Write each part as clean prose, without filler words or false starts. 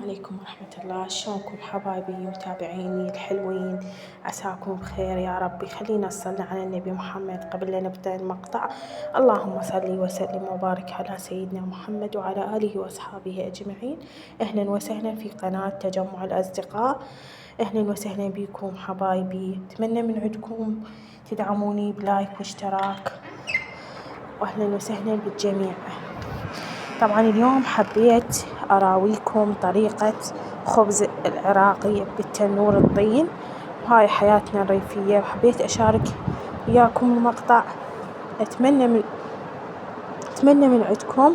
عليكم ورحمة الله. شلونكم حبايبي ومتابعيني الحلوين؟ عساكم بخير يا ربي. خلينا نصلي على النبي محمد قبل لا نبدأ المقطع. اللهم صل وسلم وبارك على سيدنا محمد وعلى آله وأصحابه أجمعين. أهلا وسهلا في قناة تجمع الأصدقاء. أهلا وسهلا بكم حبايبي. أتمنى من عندكم تدعموني بلايك واشتراك، وأهلا وسهلا بالجميع. طبعا اليوم حبيت أراويكم طريقة خبز العراقي بالتنور الطين، وهاي حياتنا الريفية، وحبيت أشارك وياكم المقطع. أتمنى من عندكم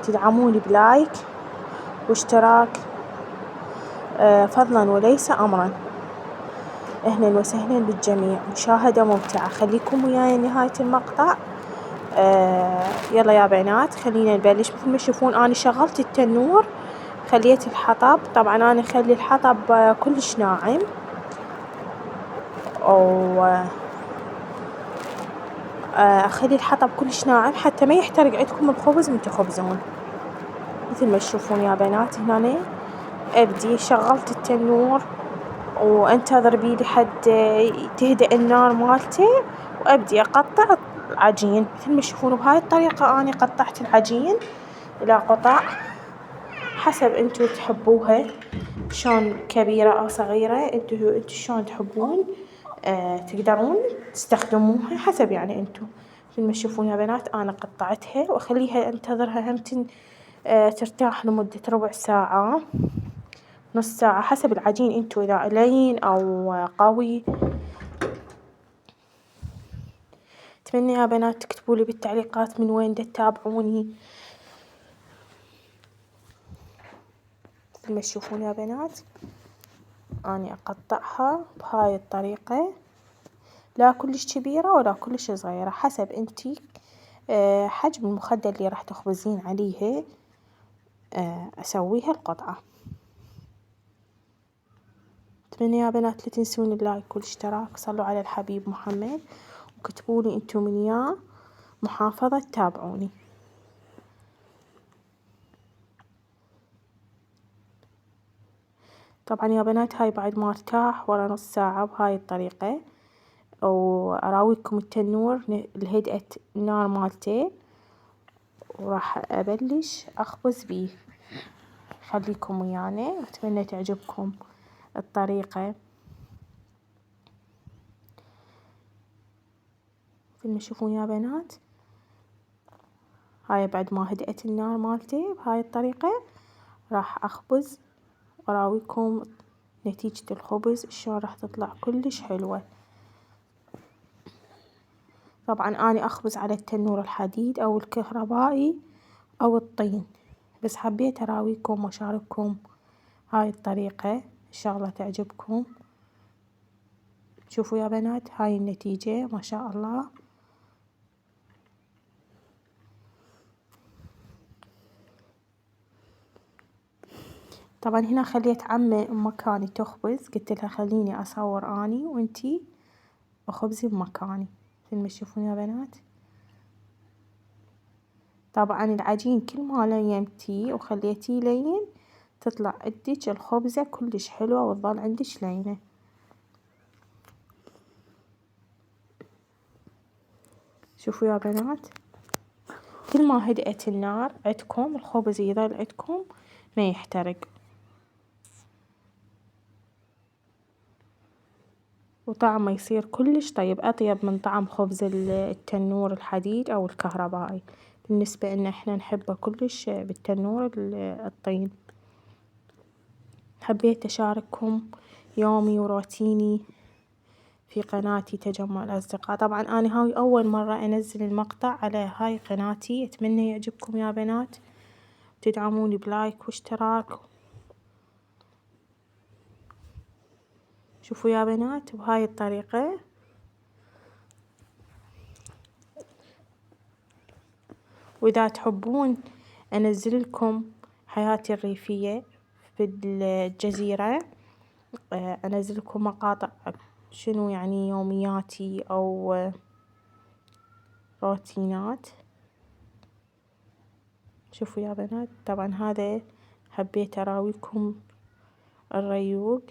تدعموني بلايك واشتراك فضلا وليس أمرا. أهلا وسهلا بالجميع، مشاهدة ممتعة. خليكم وياي نهاية المقطع. يلا يا بنات خلينا نبلش. مثل ما تشوفون أنا شغلت التنور، خليت الحطب، طبعا أنا أخلي الحطب كلش ناعم، أو أخلي الحطب كلش ناعم حتى ما يحترق عندكم الخبز من تخبزون. مثل ما تشوفون يا بنات هنا أبدي شغلت التنور وأنتظر بيه لحد تهدأ النار مالته، وأبدي أقطع العجين. مثل ما تشوفون بهاي الطريقة أنا قطعت العجين إلى قطع حسب انتو تحبوها، شلون كبيرة أو صغيرة، انتو شلون تحبون تقدرون تستخدموها حسب يعني انتو. مثل ما تشوفون يا بنات أنا قطعتها وأخليها أنتظرها همتن ترتاح لمدة ربع ساعة نص ساعة حسب العجين انتو، إذا لين أو قوي. أتمنى يا بنات تكتبولي بالتعليقات من وين تتابعوني. مثل ما تشوفون يا بنات أني أقطعها بهاي الطريقة، لا كلش كبيرة ولا كلش صغيرة، حسب انتي حجم المخدة اللي راح تخبزين عليها أسويها القطعة. أتمنى يا بنات لا تنسون اللايك والاشتراك. صلوا على الحبيب محمد وكتبولي انتو من يا محافظة تتابعوني. طبعا يا بنات هاي بعد ما ارتاح ورا نص ساعة بهاي الطريقة، وأراويكم التنور لهدأة النار مالته، وراح أبلش أخبز بيه. خليكم ويانا وأتمنى تعجبكم الطريقة. مثل ما تشوفون يا بنات هاي بعد ما هدأت النار مالته بهاي الطريقة راح أخبز وأراويكم نتيجة الخبز شلون راح تطلع كلش حلوة. طبعا أنا أخبز على التنور الحديد أو الكهربائي أو الطين، بس حبيت أراويكم وأشارككم هاي الطريقة، إن شاء الله تعجبكم. شوفوا يا بنات هاي النتيجة ما شاء الله. طبعا هنا خليت عمي بمكاني تخبز، قلت لها خليني أصور أني وانتي وخبزي بمكاني. مثل ما تشوفون يا بنات طبعا العجين كل ما لينتيه وخليتيه لين تطلع عندك الخبزة كلش حلوة وتظل عندك لينة. شوفوا يا بنات كل ما هدأت النار عندكم الخبز يظل عندكم ما يحترق، وطعمه يصير كلش طيب، أطيب من طعم خبز التنور الحديد أو الكهربائي. بالنسبة إن احنا نحبه كلش بالتنور الطين. حبيت أشارككم يومي وروتيني في قناتي تجمع الأصدقاء. طبعا أنا هاي أول مرة أنزل المقطع على هاي قناتي. أتمنى يعجبكم يا بنات، تدعموني بلايك واشتراك. شوفوا يا بنات بهاي الطريقة. وإذا تحبون أنزل لكم حياتي الريفية في الجزيرة، أنزل لكم مقاطع شنو يعني يومياتي أو روتينات. شوفوا يا بنات طبعا هذا حبيت أراويكم الريوق.